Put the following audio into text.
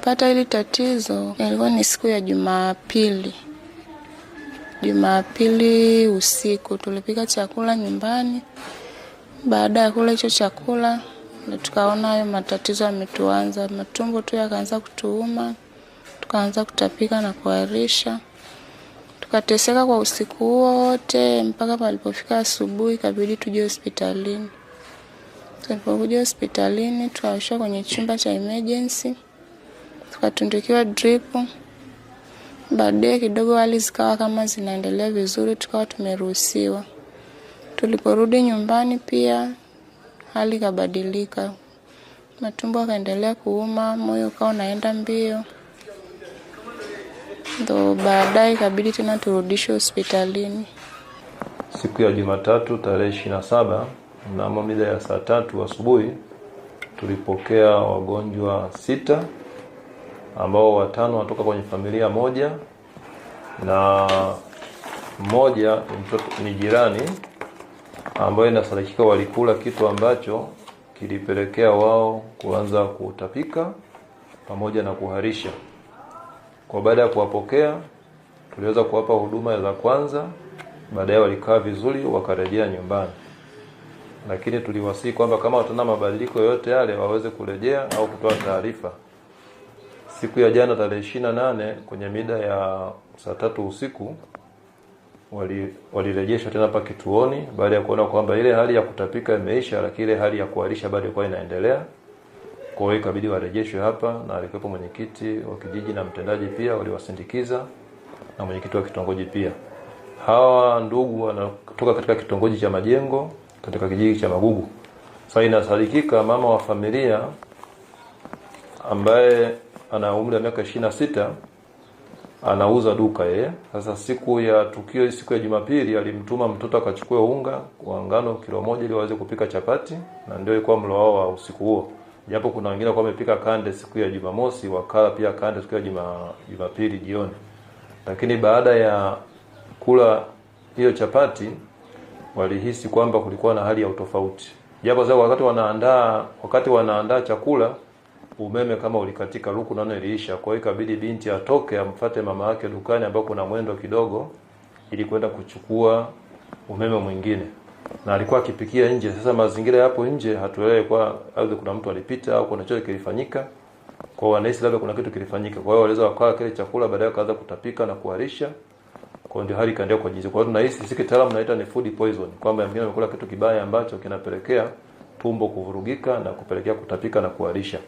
Nilipata hili tatizo ilikuwa ni siku ya Jumapili usiku. Tulipika chakula nyumbani. Baada ya kula hicho chakula tukaona hayo matatizo yametuanza. Matumbo tu yakaanza kutuuma. Tukaanza kutapika na kuharisha. Tukateseka kwa usiku wote mpaka palipofika asubuhi ikabidi tuje hospitalini. Tulipokuja hospitalini tukaishwa kwenye chumba cha emergency. Tukatundikiwa drip. Baadaye kidogo hali zikawa kama zinaendelea vizuri, tukawa tumeruhusiwa. Tuliporudi nyumbani pia hali ikabadilika. Matumbo yakaendelea kuuma, moyo ukawa unaenda mbio. Ndio baadaye ikabidi tena turudishwe hospitalini. Siku ya Jumatatu tarehe 27 mnamo mida ya saa 3 asubuhi tulipokea wagonjwa 6 ambao 5 wanatoka kwenye familia moja na mmoja ni jirani ambaye inasadikika walikula kitu ambacho kilipelekea wao kuanza kutapika pamoja na kuharisha. Kwa baada ya kuwapokea tuliweza kuwapa huduma za kwanza, baadaye walikaa vizuri wakarejea nyumbani. Lakini tuliwasihi kwamba kama wataona mabadiliko yote yale waweze kurejea au kutoa taarifa. Siku ya jana tarehe 28 kwenye mida ya saa 3 usiku walirejeshwa tena hapa kituoni baada ya kuona kwamba ile hali ya kutapika imeisha, lakini ile hali ya kuharisha bado ilikuwa inaendelea. Kwa hiyo ikabidi warejeshwe hapa, na alikuwepo mwenyekiti wa kijiji na mtendaji pia waliwasindikiza, na mwenyekiti wa kitongoji pia. Hawa ndugu wanatoka katika kitongoji cha Majengo katika kijiji cha Magugu. Sasa inasadikika mama wa familia ambaye ana umri wa miaka 26 anauza duka yeye. Sasa siku ya tukio, siku ya Jumapili, alimtuma mtoto akachukue unga wa ngano kilo 1 ili waweze kupika chapati, na ndio ilikuwa mlo wao wa usiku huo. Japo kuna wengine kwa wamepika kande siku ya Jumamosi, wakala pia kande siku ya Jumapili jioni. Lakini baada ya kula hiyo chapati walihisi kwamba kulikuwa na hali ya utofauti. Japo sasa wakati wanaandaa chakula umeme kama ulikatika, luku nano iliisha. Kwa hiyo ikabidi binti atoke amfuate mama yake dukani ambako kuna mwendo kidogo ili kwenda kuchukua umeme mwingine. Na alikuwa akipikia nje. Sasa mazingira hapo nje hatuelewi kwa aidha kuna mtu alipita au kuna chochote kilifanyika. Kwa wanahisi labda kuna kitu kilifanyika. Kwa hiyo waliweza wakala kile chakula, baadaye kaanza kutapika na kuharisha. Kwa ndio hali kaendelea kwa jinsi. Kwa hiyo tunahisi sisi kitaalamu tunaita ni food poison, kwamba mwingine amekula kitu kibaya ambacho kinapelekea tumbo kuvurugika na kupelekea kutapika na kuharisha.